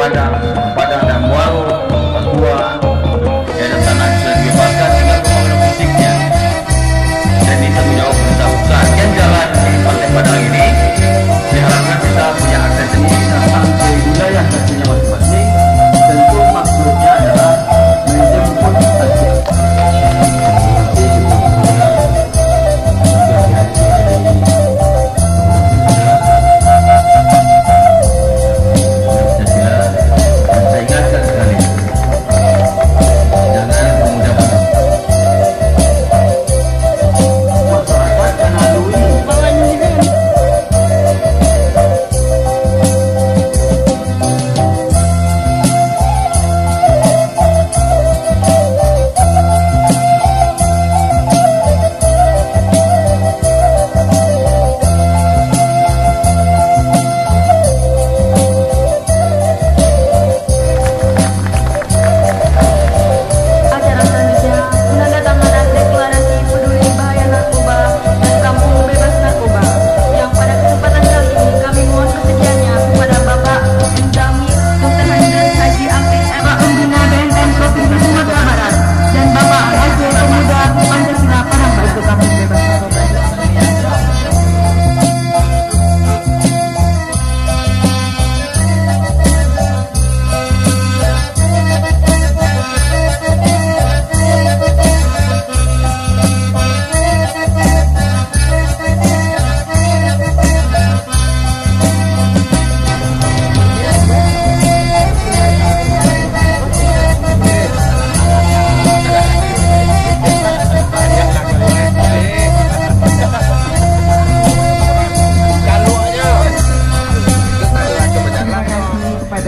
Padang, Padang dan Muaro, Papua, daerah tanah sudah dibebaskan dengan pembangunan fisiknya dan bisa menjawab perintah usaha. Sekian jalan di Pantai Padang ini diharapkan kita punya akses sendiri sampai wilayah tentunya masing-masing. Tentu maksudnya adalah menjemput saja.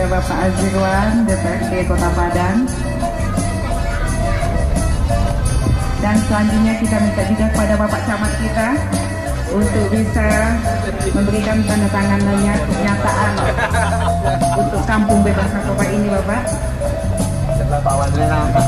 Bapak Azirwan, DPRD Kota Padang. Dan selanjutnya kita minta juga kepada Bapak Camat kita untuk bisa memberikan tanda tangannya pernyataan untuk kampung bebas narkoba ini, Bapak. Setelah Pak Wandri nampak.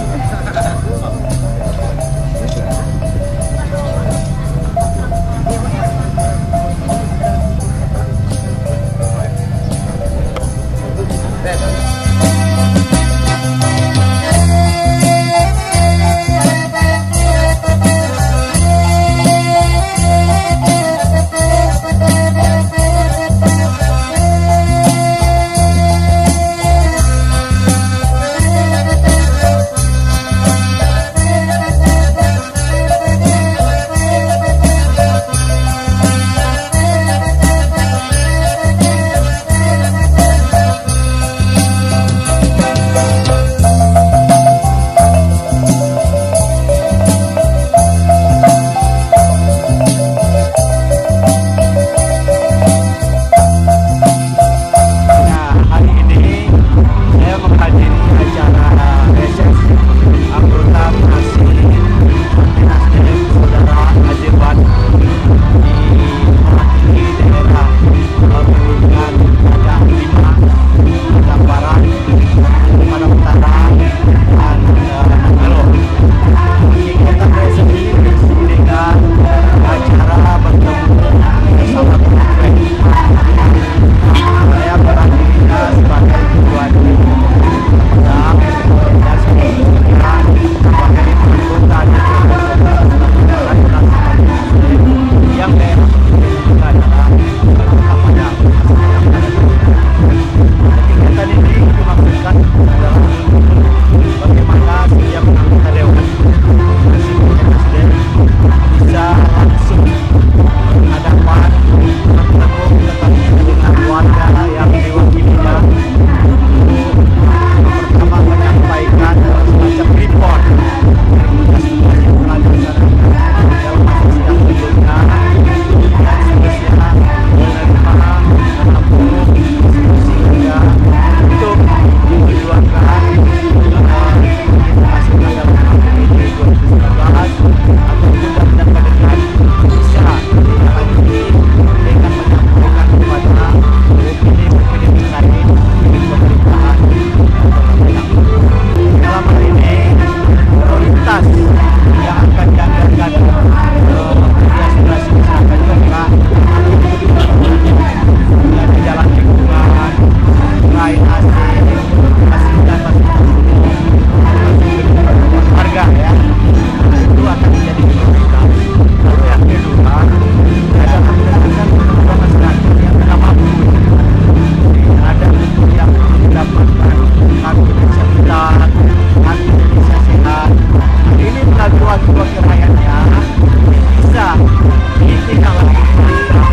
ini tidak lagi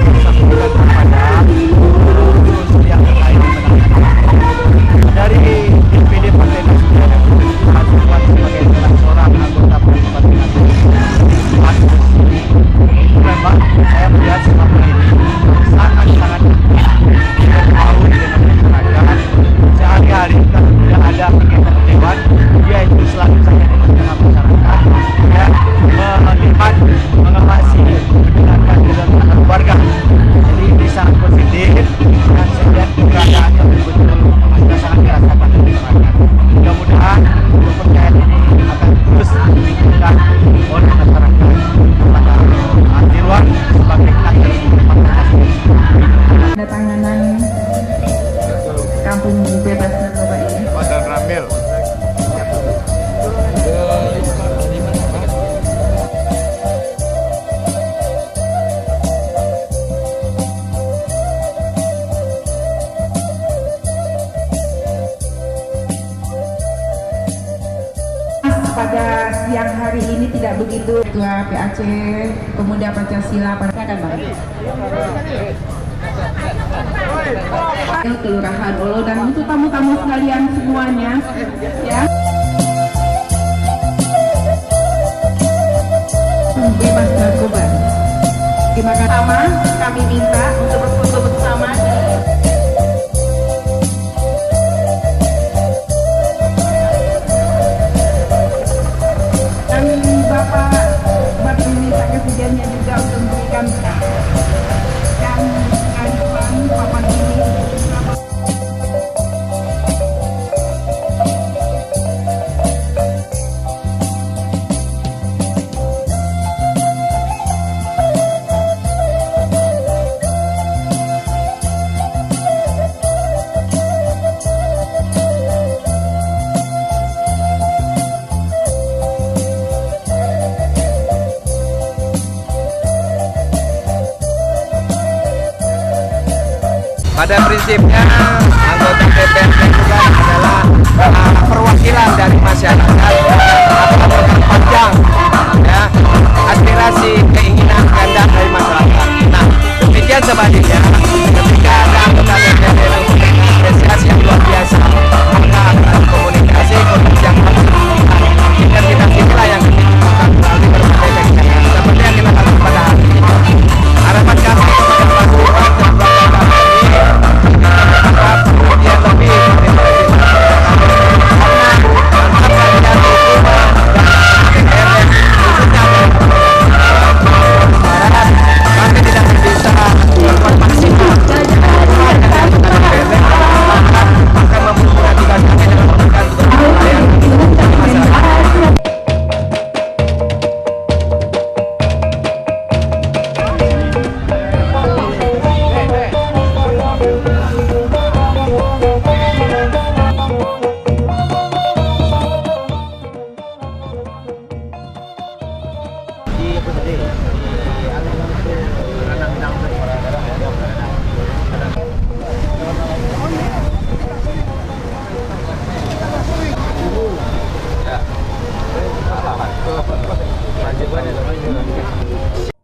disampaikan kepada unsur yang terkait dari DPD Partai Nasdem diajukan sebagai salah seorang anggota Partai Nasdem. Itu memang saya melihat selama ini sangat-sangat berbaur dengan masyarakat. Sehari-hari kalau tidak ada kegiatan dewan, dia itu selalu saja di tengah masyarakat, ya, melihat, mengawasi, mendengarkan kegiatan warga. Jadi ini sangat positif dan saya lihat keberadaannya betul-betul sudah sangat dirasakan oleh masyarakat. Mudah-mudahan kepercayaan ini akan terus ditunjukkan oleh masyarakat kepada Andirwan sebagai kader Partai Nasdem. Penandatanganan kampung bebas narkoba ini. Badan Ramil. Pada siang hari ini tidak begitu. Ketua PAC Pemuda Pancasila, persilakan Bang. Kelurahan Olo dan untuk tamu-tamu sekalian semuanya, ya. Bebas narkoba. Terima kasih. Pertama, kami minta untuk berfoto bersama. Dan Bapak minta kesejaannya juga untuk memberikan dan ajuan papan ini. Pada prinsipnya anggota DPRD juga adalah perwakilan dari masyarakat atau panjang, ya, aspirasi, keinginan, kehendak dari masyarakat. Nah, demikian sebaliknya ketika ada anggota DPRD yang memberikan apresiasi yang luar biasa, maka akan komunikasi yang harus diberikan. Kita inilah yang ditunjukkan melalui berbagai kegiatan seperti yang kita lakukan pada hari ini. Harapan kami kepada Mas Iwan dan Bapak kami kemudian lebih kami tidak bisa berbuat maksimal akan memperhatikan kami dalam memberikan pelayanan kepada masyarakat.